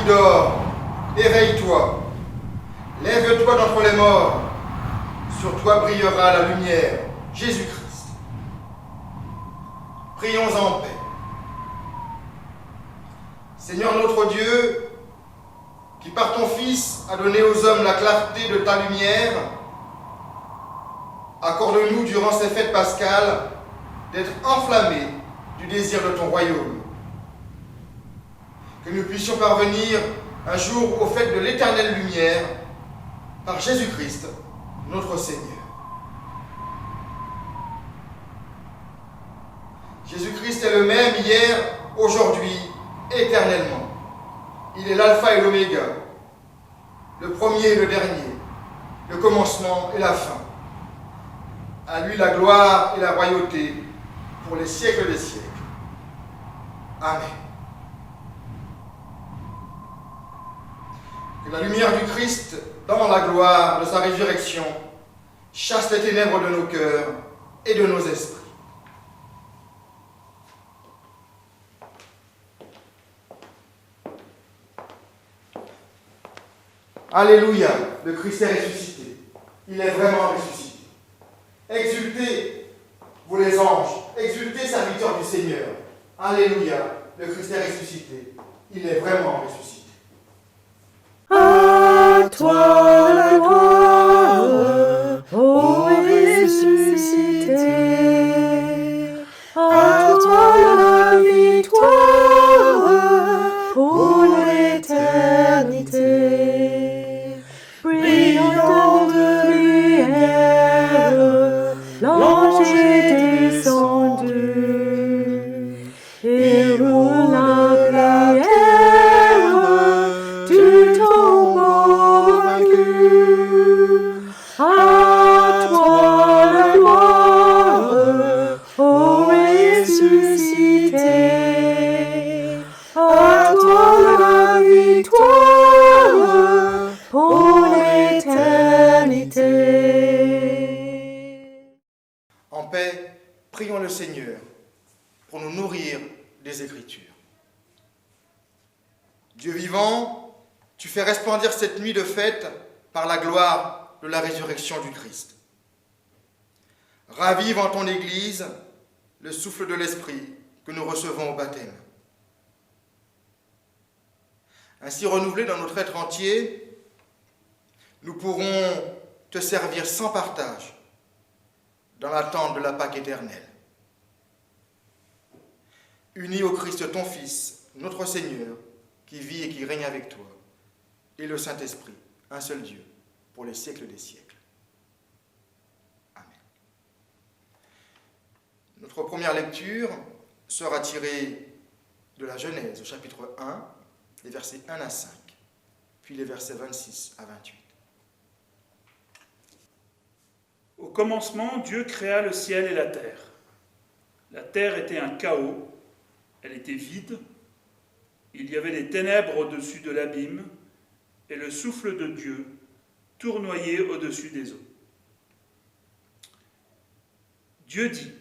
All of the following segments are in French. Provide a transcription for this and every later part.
qui dors, éveille-toi. Lève-toi d'entre les morts. Sur toi brillera la lumière, Jésus-Christ. Prions en paix. Seigneur notre Dieu, qui par ton Fils a donné aux hommes la clarté de ta lumière, accorde-nous durant ces fêtes pascales d'être enflammés du désir de ton royaume. Que nous puissions parvenir un jour aux fêtes de l'éternelle lumière par Jésus-Christ, notre Seigneur. Jésus-Christ est le même hier, aujourd'hui, éternellement. Il est l'alpha et l'oméga, le premier et le dernier, le commencement et la fin. À lui la gloire et la royauté pour les siècles des siècles. Amen. Que la lumière du Christ, dans la gloire de sa résurrection, chasse les ténèbres de nos cœurs et de nos esprits. Alléluia, le Christ est ressuscité. Il est vraiment ressuscité. Exultez, vous les anges, exultez, serviteurs du Seigneur. Alléluia, le Christ est ressuscité. Il est vraiment ressuscité. À toi la gloire, ô ressuscité. À toi la victoire, pour l'éternité. Brillant de lumière, l'ange est descendu. Il roule la prière du tombeau vaincu. À toi la gloire, ô ressuscité. À toi la victoire pour l'éternité. En paix, prions le Seigneur pour nous nourrir des Écritures. Dieu vivant, tu fais resplendir cette nuit de fête par la gloire de la résurrection du Christ. Ravive en ton Église le souffle de l'Esprit que nous recevons au baptême. Ainsi renouvelés dans notre être entier, nous pourrons te servir sans partage dans l'attente de la Pâque éternelle. Unis au Christ ton Fils, notre Seigneur, qui vit et qui règne avec toi, et le Saint-Esprit, un seul Dieu, pour les siècles des siècles. Amen. Notre première lecture sera tirée de la Genèse, au chapitre 1, les versets 1 à 5, puis les versets 26 à 28. Au commencement, Dieu créa le ciel et la terre. La terre était un chaos, elle était vide, il y avait des ténèbres au-dessus de l'abîme, et le souffle de Dieu tournoyait au-dessus des eaux. Dieu dit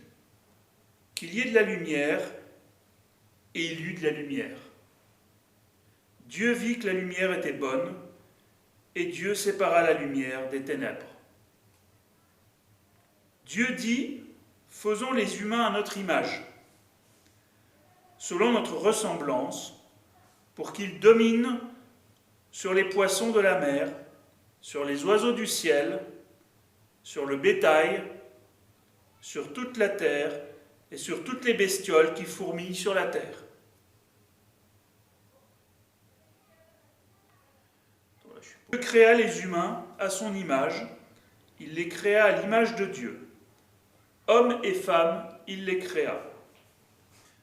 qu'il y ait de la lumière, et il y eut de la lumière. Dieu vit que la lumière était bonne, et Dieu sépara la lumière des ténèbres. Dieu dit, faisons les humains à notre image, selon notre ressemblance, pour qu'ils dominent sur les poissons de la mer, sur les oiseaux du ciel, sur le bétail, sur toute la terre et sur toutes les bestioles qui fourmillent sur la terre. Dieu créa les humains à son image, il les créa à l'image de Dieu. Hommes et femmes, il les créa.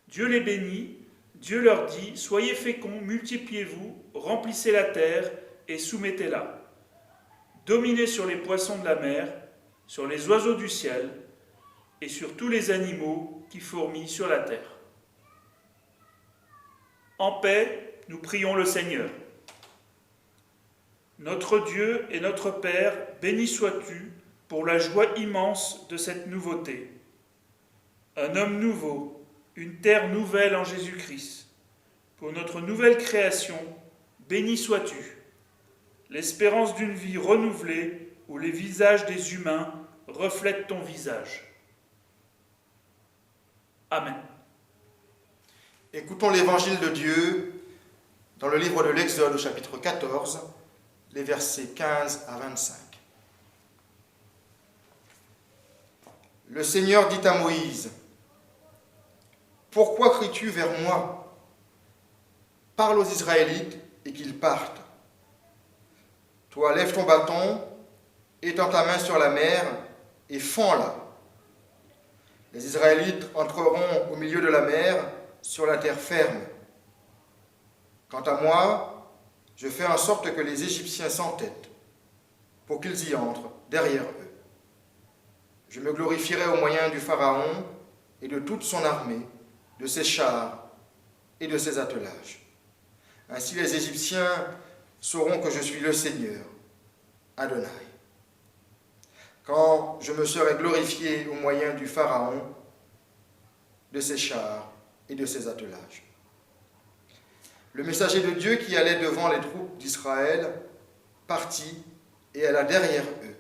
Dieu les bénit, Dieu leur dit, soyez féconds, multipliez-vous, remplissez la terre et soumettez-la. Dominez sur les poissons de la mer, sur les oiseaux du ciel et sur tous les animaux qui fourmillent sur la terre. En paix, nous prions le Seigneur. Notre Dieu et notre Père, béni sois-tu pour la joie immense de cette nouveauté. Un homme nouveau, une terre nouvelle en Jésus-Christ. Pour notre nouvelle création, béni sois-tu, l'espérance d'une vie renouvelée où les visages des humains reflètent ton visage. Amen. Écoutons l'évangile de Dieu dans le livre de l'Exode au chapitre 14, les versets 15 à 25. Le Seigneur dit à Moïse, « Pourquoi cries-tu vers moi? Parle aux Israélites et qu'ils partent. Toi, lève ton bâton, étends ta main sur la mer et fends-la. Les Israélites entreront au milieu de la mer sur la terre ferme. Quant à moi, je fais en sorte que les Égyptiens s'entêtent pour qu'ils y entrent derrière eux. Je me glorifierai au moyen du Pharaon et de toute son armée, de ses chars et de ses attelages. Ainsi les Égyptiens sauront que je suis le Seigneur, Adonai. Quand je me serai glorifié au moyen du Pharaon, de ses chars et de ses attelages. » Le messager de Dieu qui allait devant les troupes d'Israël partit et alla derrière eux,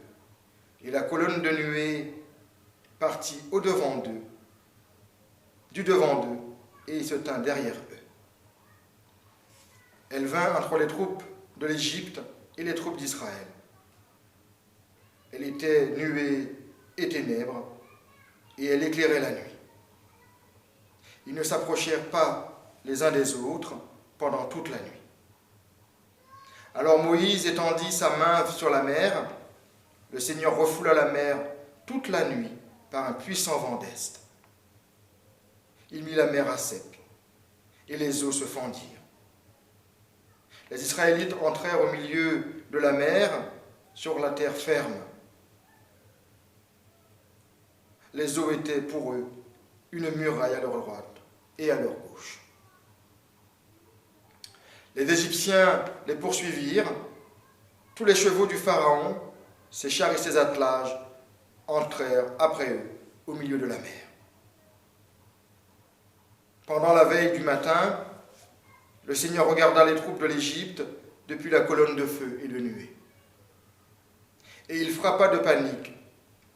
et la colonne de nuée partit au-devant d'eux, du devant d'eux, et se tint derrière eux. Elle vint entre les troupes de l'Égypte et les troupes d'Israël. Elle était nuée et ténèbres, et elle éclairait la nuit. Ils ne s'approchèrent pas les uns des autres pendant toute la nuit. Alors Moïse étendit sa main sur la mer. Le Seigneur refoula la mer toute la nuit par un puissant vent d'est. Il mit la mer à sec, et les eaux se fendirent. Les Israélites entrèrent au milieu de la mer sur la terre ferme. Les eaux étaient pour eux une muraille à leur droite et à leur gauche. Les Égyptiens les poursuivirent. Tous les chevaux du Pharaon, ses chars et ses attelages, entrèrent après eux au milieu de la mer. Pendant la veille du matin, le Seigneur regarda les troupes de l'Égypte depuis la colonne de feu et de nuée. Et il frappa de panique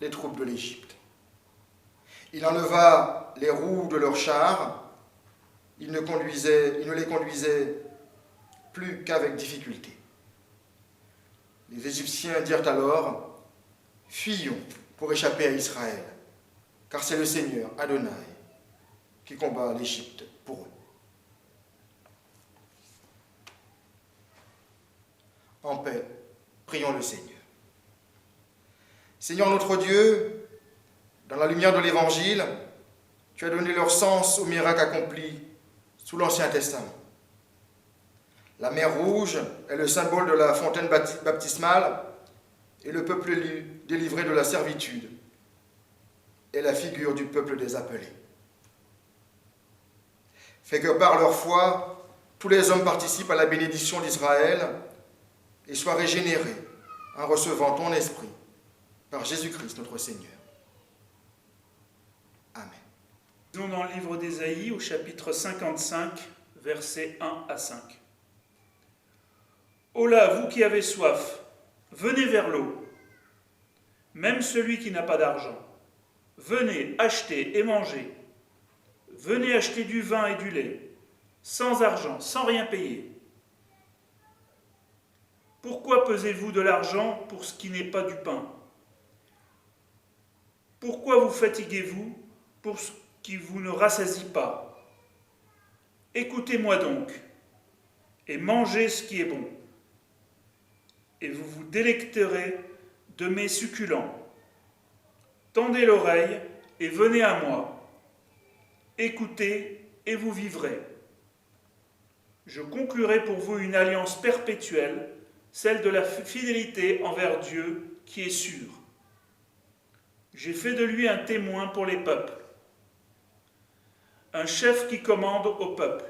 les troupes de l'Égypte. Il enleva les roues de leurs chars. Il ne les conduisait plus qu'avec difficulté. Les Égyptiens dirent alors, « Fuyons pour échapper à Israël, car c'est le Seigneur, Adonai, qui combat l'Égypte pour eux. » En paix, prions le Seigneur. Seigneur notre Dieu, dans la lumière de l'Évangile, tu as donné leur sens aux miracles accomplis sous l'Ancien Testament. La mer Rouge est le symbole de la fontaine baptismale et le peuple délivré de la servitude est la figure du peuple des appelés. Fais que par leur foi, tous les hommes participent à la bénédiction d'Israël et soient régénérés en recevant ton esprit par Jésus-Christ notre Seigneur. Amen. Nous dans le livre d'Ésaïe au chapitre 55, versets 1 à 5. « Ô là, vous qui avez soif, venez vers l'eau. Même celui qui n'a pas d'argent, venez acheter et manger. Venez acheter du vin et du lait, sans argent, sans rien payer. Pourquoi pesez-vous de l'argent pour ce qui n'est pas du pain? Pourquoi vous fatiguez-vous pour ce qui vous ne rassasie pas? Écoutez-moi donc, et mangez ce qui est bon, et vous vous délecterez de mes succulents. Tendez l'oreille et venez à moi. Écoutez et vous vivrez. Je conclurai pour vous une alliance perpétuelle, celle de la fidélité envers Dieu qui est sûre. J'ai fait de lui un témoin pour les peuples, un chef qui commande au peuple.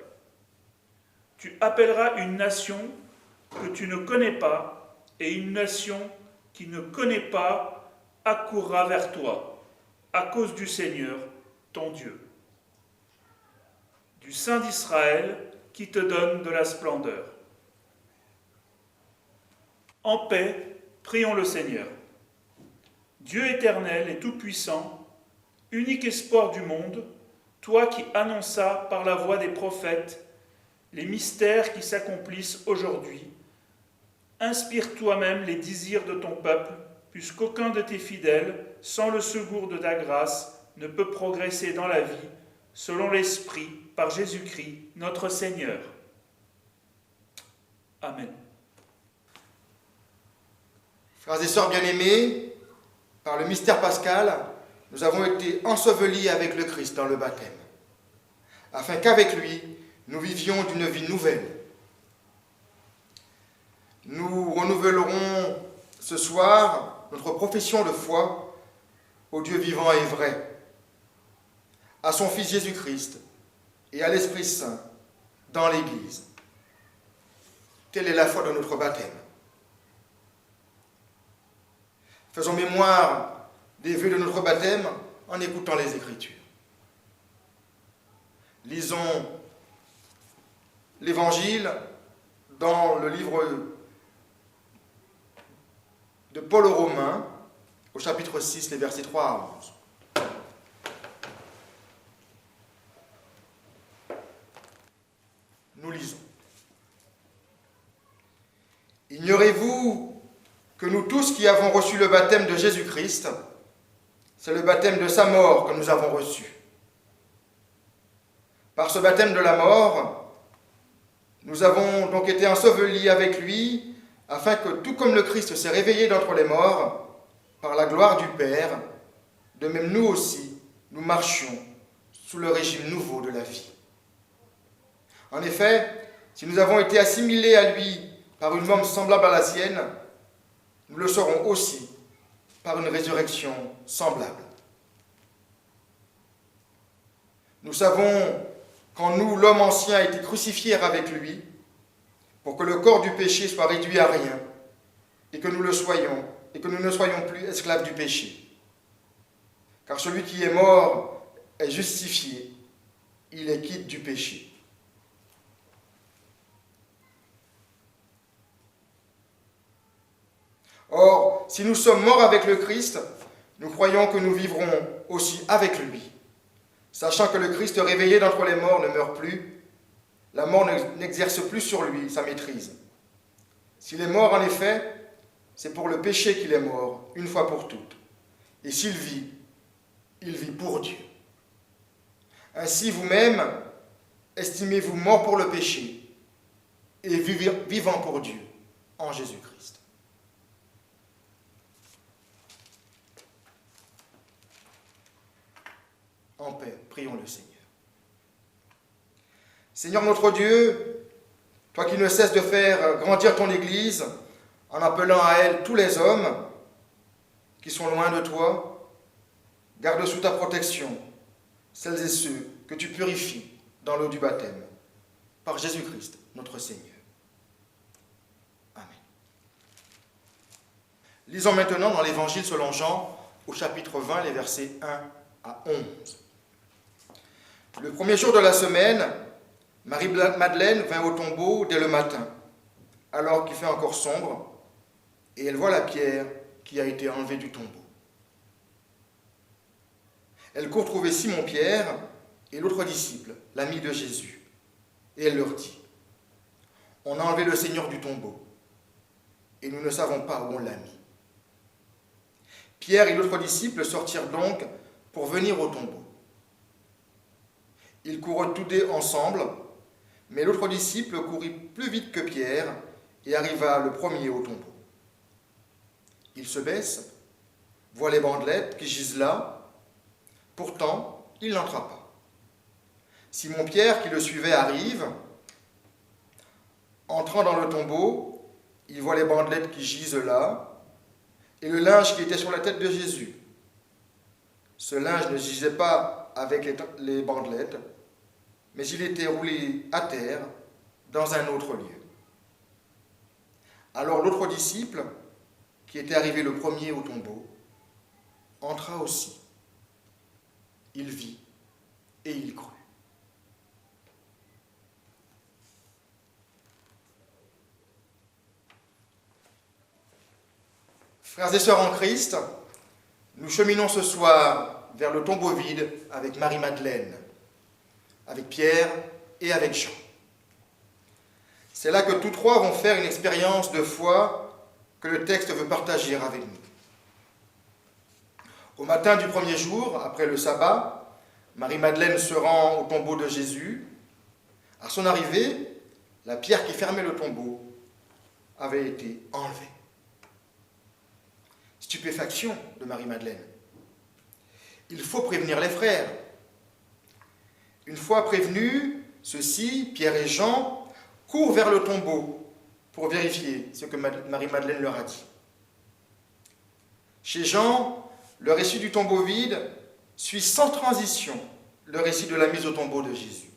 Tu appelleras une nation que tu ne connais pas, et une nation qui ne connaît pas accourra vers toi, à cause du Seigneur, ton Dieu, du Saint d'Israël qui te donne de la splendeur. En paix, prions le Seigneur. Dieu éternel et tout-puissant, unique espoir du monde, toi qui annonças par la voix des prophètes les mystères qui s'accomplissent aujourd'hui, inspire toi-même les désirs de ton peuple, puisqu'aucun de tes fidèles, sans le secours de ta grâce, ne peut progresser dans la vie, selon l'Esprit, par Jésus-Christ, notre Seigneur. Amen. Frères et sœurs bien-aimés, par le mystère pascal, nous avons été ensevelis avec le Christ dans le baptême, afin qu'avec lui, nous vivions d'une vie nouvelle. Nous renouvelerons ce soir notre profession de foi au Dieu vivant et vrai, à son Fils Jésus-Christ et à l'Esprit Saint dans l'Église. Telle est la foi de notre baptême. Faisons mémoire des vœux de notre baptême en écoutant les Écritures. Lisons l'Évangile dans le livre de Paul aux Romains, au chapitre 6, les versets 3 à 11. Nous lisons. Ignorez-vous que nous tous qui avons reçu le baptême de Jésus-Christ, c'est le baptême de sa mort que nous avons reçu. Par ce baptême de la mort, nous avons donc été ensevelis avec lui, afin que, tout comme le Christ s'est réveillé d'entre les morts, par la gloire du Père, de même nous aussi, nous marchions sous le régime nouveau de la vie. En effet, si nous avons été assimilés à lui par une mort semblable à la sienne, nous le serons aussi par une résurrection semblable. Nous savons qu'en nous, l'homme ancien a été crucifié avec lui, pour que le corps du péché soit réduit à rien, et que nous le soyons, et que nous ne soyons plus esclaves du péché. Car celui qui est mort est justifié, il est quitte du péché. Or, si nous sommes morts avec le Christ, nous croyons que nous vivrons aussi avec lui. Sachant que le Christ réveillé d'entre les morts ne meurt plus, la mort n'exerce plus sur lui sa maîtrise. S'il est mort en effet, c'est pour le péché qu'il est mort, une fois pour toutes. Et s'il vit, il vit pour Dieu. Ainsi vous-même, estimez-vous mort pour le péché et vivant pour Dieu en Jésus-Christ. En paix, prions le Seigneur. Seigneur notre Dieu, toi qui ne cesses de faire grandir ton Église en appelant à elle tous les hommes qui sont loin de toi, garde sous ta protection celles et ceux que tu purifies dans l'eau du baptême, par Jésus-Christ notre Seigneur. Amen. Lisons maintenant dans l'Évangile selon Jean, au chapitre 20, les versets 1 à 11. Le premier jour de la semaine, Marie-Madeleine vint au tombeau dès le matin, alors qu'il fait encore sombre, et elle voit la pierre qui a été enlevée du tombeau. Elle court trouver Simon-Pierre et l'autre disciple, l'ami de Jésus, et elle leur dit : « On a enlevé le Seigneur du tombeau, et nous ne savons pas où on l'a mis. » Pierre et l'autre disciple sortirent donc pour venir au tombeau. Ils coururent tous deux ensemble, mais l'autre disciple courut plus vite que Pierre et arriva le premier au tombeau. Il se baisse, voit les bandelettes qui gisent là, pourtant il n'entra pas. Simon-Pierre, qui le suivait, arrive. Entrant dans le tombeau, il voit les bandelettes qui gisent là et le linge qui était sur la tête de Jésus. Ce linge ne gisait pas avec les bandelettes, mais il était roulé à terre dans un autre lieu. Alors l'autre disciple, qui était arrivé le premier au tombeau, entra aussi. Il vit et il crut. Frères et sœurs en Christ, nous cheminons ce soir vers le tombeau vide avec Marie-Madeleine, avec Pierre et avec Jean. C'est là que tous trois vont faire une expérience de foi que le texte veut partager avec nous. Au matin du premier jour, après le sabbat, Marie-Madeleine se rend au tombeau de Jésus. À son arrivée, la pierre qui fermait le tombeau avait été enlevée. Stupéfaction de Marie-Madeleine. Il faut prévenir les frères. Une fois prévenus, ceux-ci, Pierre et Jean, courent vers le tombeau pour vérifier ce que Marie-Madeleine leur a dit. Chez Jean, le récit du tombeau vide suit sans transition le récit de la mise au tombeau de Jésus.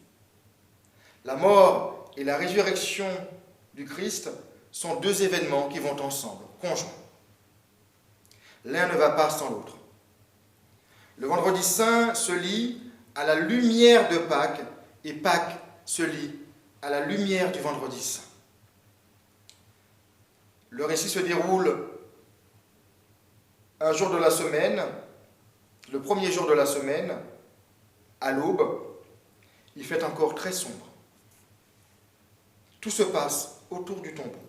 La mort et la résurrection du Christ sont deux événements qui vont ensemble, conjoints. L'un ne va pas sans l'autre. Le vendredi saint se lit à la lumière de Pâques et Pâques se lit à la lumière du vendredi saint. Le récit se déroule un jour de la semaine, le premier jour de la semaine, à l'aube. Il fait encore très sombre. Tout se passe autour du tombeau.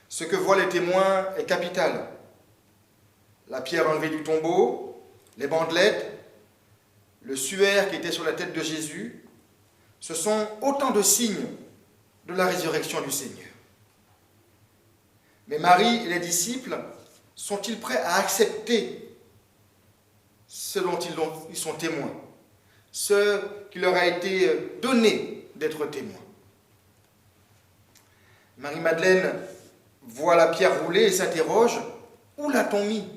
Ce que voient les témoins est capital. La pierre enlevée du tombeau, les bandelettes, le suaire qui était sur la tête de Jésus, ce sont autant de signes de la résurrection du Seigneur. Mais Marie et les disciples sont-ils prêts à accepter ce dont ils sont témoins, ce qui leur a été donné d'être témoins? Marie-Madeleine voit la pierre rouler et s'interroge, où l'a-t-on mis?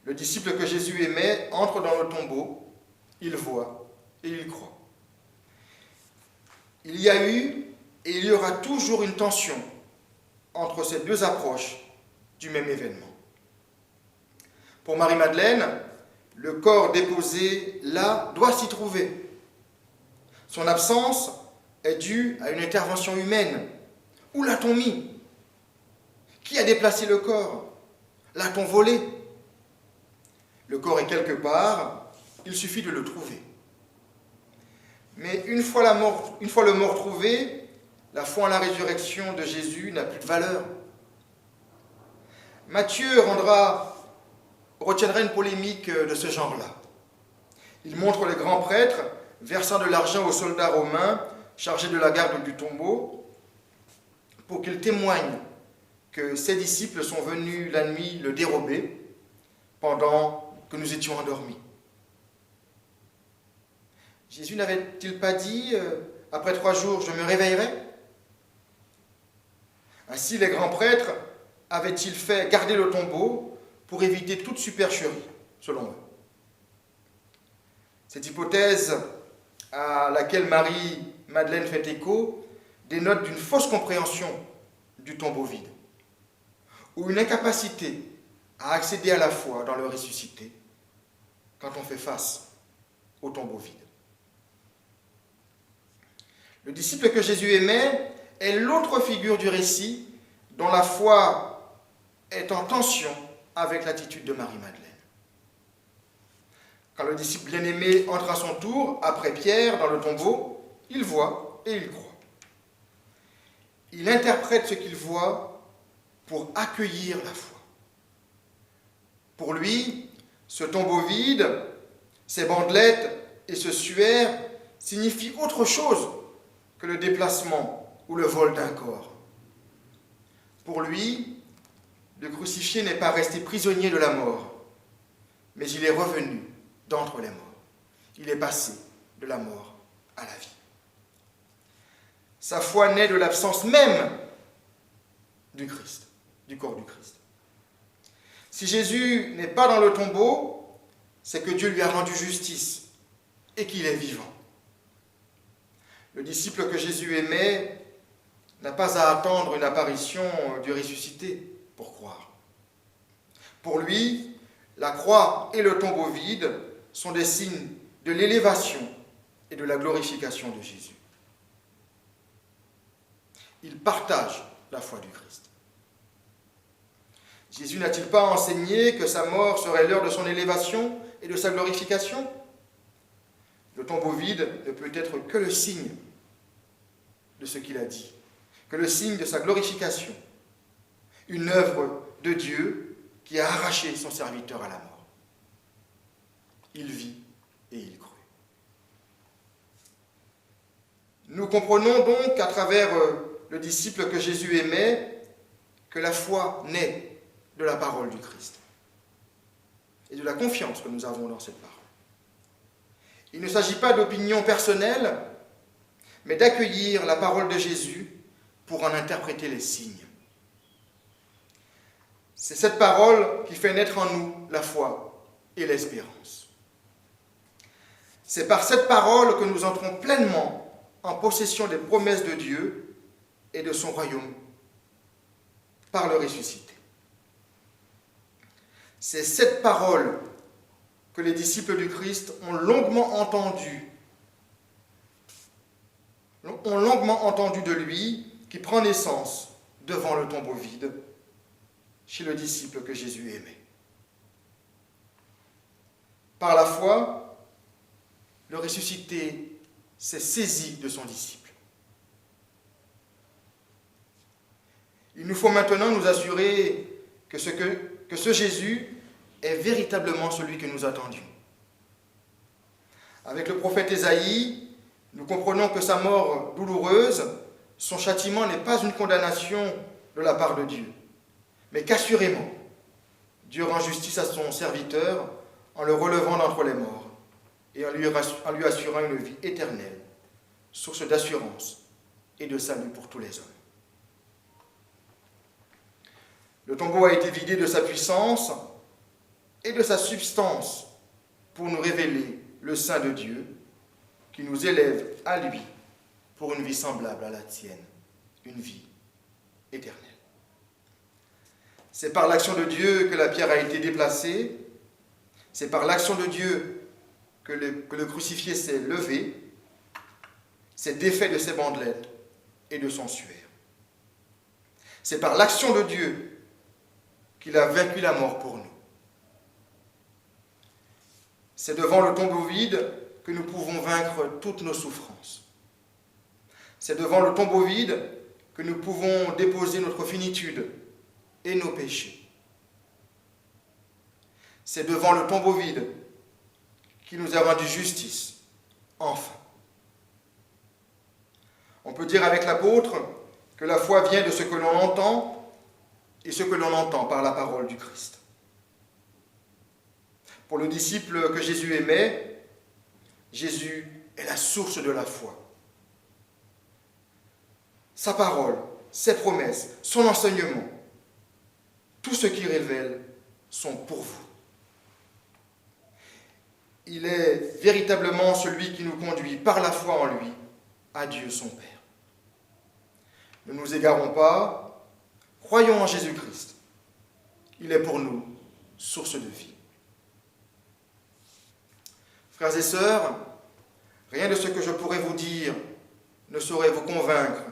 Le disciple que Jésus aimait entre dans le tombeau, il voit et il croit. Il y a eu et il y aura toujours une tension entre ces deux approches du même événement. Pour Marie-Madeleine, le corps déposé là doit s'y trouver. Son absence est due à une intervention humaine. Où l'a-t-on mis? Qui a déplacé le corps? L'a-t-on volé? Le corps est quelque part, il suffit de le trouver. Mais une fois le mort trouvé, la foi en la résurrection de Jésus n'a plus de valeur. Matthieu retiendra une polémique de ce genre-là. Il montre les grands prêtres versant de l'argent aux soldats romains chargés de la garde du tombeau pour qu'ils témoignent que ses disciples sont venus la nuit le dérober pendant que nous étions endormis. Jésus n'avait-il pas dit « Après 3 jours, je me réveillerai » Ainsi, les grands prêtres avaient-ils fait garder le tombeau pour éviter toute supercherie, selon eux. Cette hypothèse à laquelle Marie-Madeleine fait écho dénote d'une fausse compréhension du tombeau vide, ou une incapacité à accéder à la foi dans le ressuscité quand on fait face au tombeau vide. Le disciple que Jésus aimait est l'autre figure du récit dont la foi est en tension avec l'attitude de Marie-Madeleine. Quand le disciple bien-aimé entre à son tour, après Pierre, dans le tombeau, il voit et il croit. Il interprète ce qu'il voit pour accueillir la foi. Pour lui, ce tombeau vide, ces bandelettes et ce suaire signifient autre chose que le déplacement ou le vol d'un corps. Pour lui, le crucifié n'est pas resté prisonnier de la mort, mais il est revenu d'entre les morts. Il est passé de la mort à la vie. Sa foi naît de l'absence même du Christ, du corps du Christ. Si Jésus n'est pas dans le tombeau, c'est que Dieu lui a rendu justice et qu'il est vivant. Le disciple que Jésus aimait n'a pas à attendre une apparition du ressuscité pour croire. Pour lui, la croix et le tombeau vide sont des signes de l'élévation et de la glorification de Jésus. Il partage la foi du Christ. Jésus n'a-t-il pas enseigné que sa mort serait l'heure de son élévation et de sa glorification? Le tombeau vide ne peut être que le signe de ce qu'il a dit, que le signe de sa glorification, une œuvre de Dieu qui a arraché son serviteur à la mort. Il vit et il crut. Nous comprenons donc à travers le disciple que Jésus aimait que la foi naît de la parole du Christ et de la confiance que nous avons dans cette parole. Il ne s'agit pas d'opinion personnelle, mais d'accueillir la parole de Jésus pour en interpréter les signes. C'est cette parole qui fait naître en nous la foi et l'espérance. C'est par cette parole que nous entrons pleinement en possession des promesses de Dieu et de son royaume par le ressuscité. C'est cette parole que les disciples du Christ ont longuement entendue de lui, qui prend naissance devant le tombeau vide, chez le disciple que Jésus aimait. Par la foi, le ressuscité s'est saisi de son disciple. Il nous faut maintenant nous assurer que ce Jésus est véritablement celui que nous attendions. Avec le prophète Ésaïe, nous comprenons que sa mort douloureuse, son châtiment n'est pas une condamnation de la part de Dieu, mais qu'assurément, Dieu rend justice à son serviteur en le relevant d'entre les morts et en lui assurant une vie éternelle, source d'assurance et de salut pour tous les hommes. Le tombeau a été vidé de sa puissance et de sa substance pour nous révéler le Saint de Dieu qui nous élève à lui pour une vie semblable à la tienne, une vie éternelle. C'est par l'action de Dieu que la pierre a été déplacée, c'est par l'action de Dieu que le crucifié s'est levé, s'est défait de ses bandelettes et de son suaire. C'est par l'action de Dieu qu'il a vaincu la mort pour nous. C'est devant le tombeau vide que nous pouvons vaincre toutes nos souffrances. C'est devant le tombeau vide que nous pouvons déposer notre finitude et nos péchés. C'est devant le tombeau vide qui nous a rendu justice, enfin. On peut dire avec l'apôtre que la foi vient de ce que l'on entend et ce que l'on entend par la parole du Christ. Pour le disciple que Jésus aimait, Jésus est la source de la foi. Sa parole, ses promesses, son enseignement, tout ce qu'il révèle sont pour vous. Il est véritablement celui qui nous conduit par la foi en lui à Dieu son Père. Ne nous égarons pas, croyons en Jésus-Christ. Il est pour nous source de vie. Frères et sœurs, rien de ce que je pourrais vous dire ne saurait vous convaincre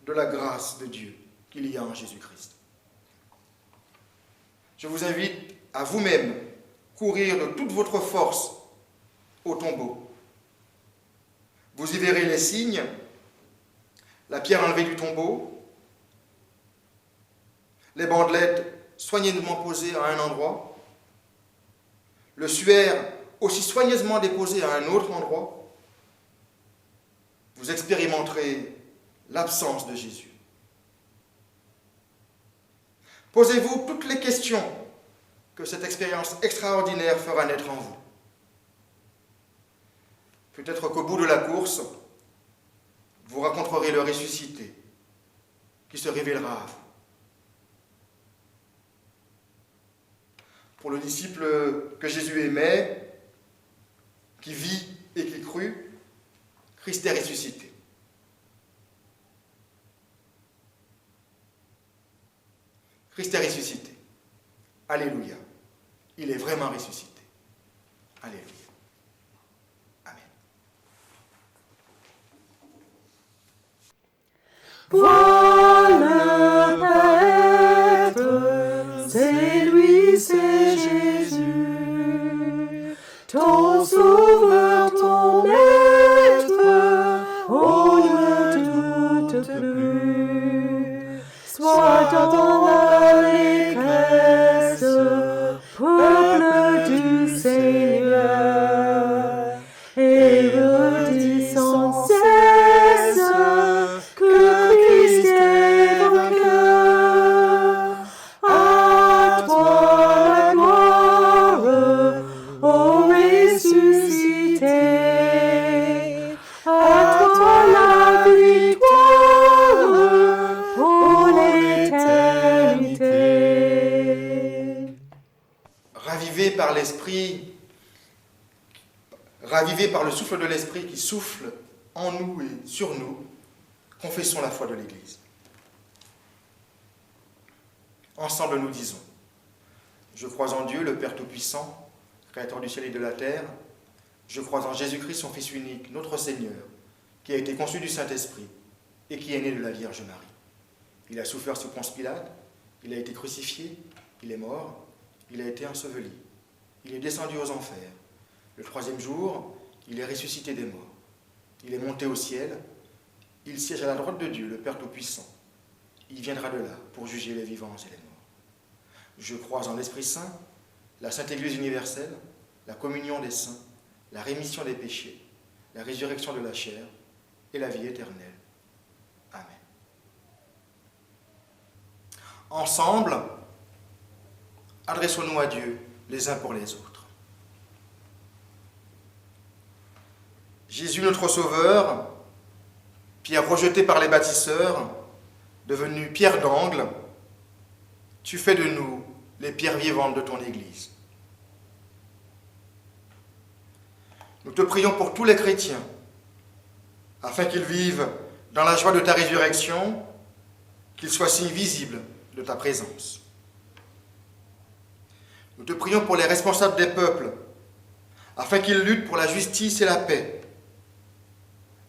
de la grâce de Dieu qu'il y a en Jésus-Christ. Je vous invite à vous-même courir de toute votre force au tombeau. Vous y verrez les signes, la pierre enlevée du tombeau, les bandelettes soigneusement posées à un endroit, le suaire aussi soigneusement déposé à un autre endroit. Vous expérimenterez l'absence de Jésus. Posez-vous toutes les questions que cette expérience extraordinaire fera naître en vous. Peut-être qu'au bout de la course, vous rencontrerez le ressuscité qui se révélera à vous. Pour le disciple que Jésus aimait, qui vit et qui crut, Christ est ressuscité. Christ est ressuscité. Alléluia. Il est vraiment ressuscité. Alléluia. Amen. Vois le Maître c'est lui, c'est Jésus, ton sauveur, ton maître, on ne doute plus. Sois dans l'allégresse, peuple du Seigneur, et redis sans cesse que Christ est vainqueur. À toi la gloire, ô ressuscité, à toi la victoire pour l'éternité. Ravivés par l'Esprit, ravivés par le souffle de l'Esprit qui souffle en nous et sur nous, confessons la foi de l'Église. Ensemble nous disons: je crois en Dieu, le Père Tout-Puissant, Créateur du ciel et de la terre. Je crois en Jésus-Christ, son Fils unique, notre Seigneur, qui a été conçu du Saint-Esprit et qui est né de la Vierge Marie. Il a souffert sous Ponce Pilate, il a été crucifié, il est mort, il a été enseveli. Il est descendu aux enfers. Le troisième jour, il est ressuscité des morts. Il est monté au ciel. Il siège à la droite de Dieu, le Père Tout-Puissant. Il viendra de là pour juger les vivants et les morts. Je crois en l'Esprit Saint, la Sainte Église universelle, la communion des saints, la rémission des péchés, la résurrection de la chair et la vie éternelle. Amen. Ensemble, adressons-nous à Dieu les uns pour les autres. Jésus, notre Sauveur, pierre rejetée par les bâtisseurs, devenu pierre d'angle, tu fais de nous les pierres vivantes de ton Église. Nous te prions pour tous les chrétiens, afin qu'ils vivent dans la joie de ta résurrection, qu'ils soient signes visibles de ta présence. Nous te prions pour les responsables des peuples, afin qu'ils luttent pour la justice et la paix,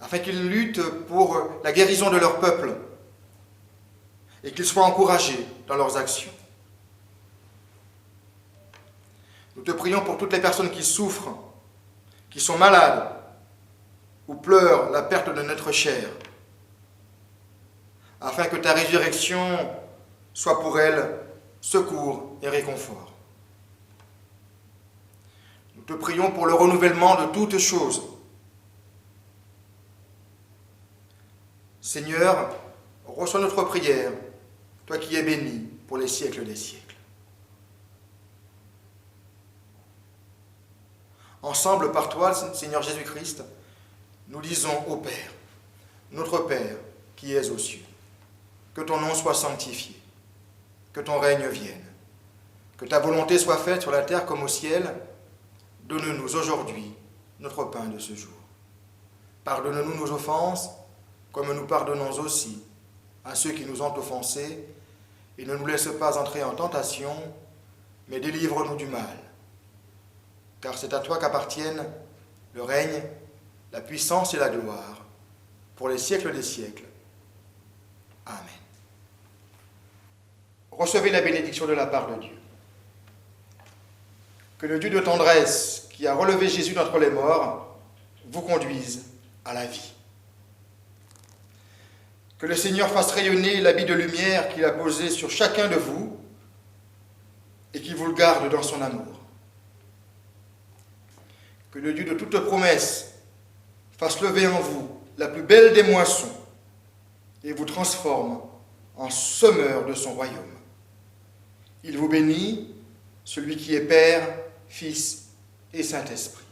afin qu'ils luttent pour la guérison de leur peuple, et qu'ils soient encouragés dans leurs actions. Nous te prions pour toutes les personnes qui souffrent, qui sont malades, ou pleurent la perte de notre chair, afin que ta résurrection soit pour elles secours et réconfort. Nous te prions pour le renouvellement de toutes choses. Seigneur, reçois notre prière, toi qui es béni pour les siècles des siècles. Ensemble, par toi, Seigneur Jésus-Christ, nous disons au Père, notre Père qui es aux cieux, que ton nom soit sanctifié, que ton règne vienne, que ta volonté soit faite sur la terre comme au ciel. Donne-nous aujourd'hui notre pain de ce jour. Pardonne-nous nos offenses, comme nous pardonnons aussi à ceux qui nous ont offensés, et ne nous laisse pas entrer en tentation, mais délivre-nous du mal. Car c'est à toi qu'appartiennent le règne, la puissance et la gloire, pour les siècles des siècles. Amen. Recevez la bénédiction de la part de Dieu. Que le Dieu de tendresse, qui a relevé Jésus d'entre les morts, vous conduise à la vie. Que le Seigneur fasse rayonner l'habit de lumière qu'il a posé sur chacun de vous et qu'il vous le garde dans son amour. Que le Dieu de toute promesse fasse lever en vous la plus belle des moissons et vous transforme en semeur de son royaume. Il vous bénit, celui qui est Père, Fils et Saint-Esprit.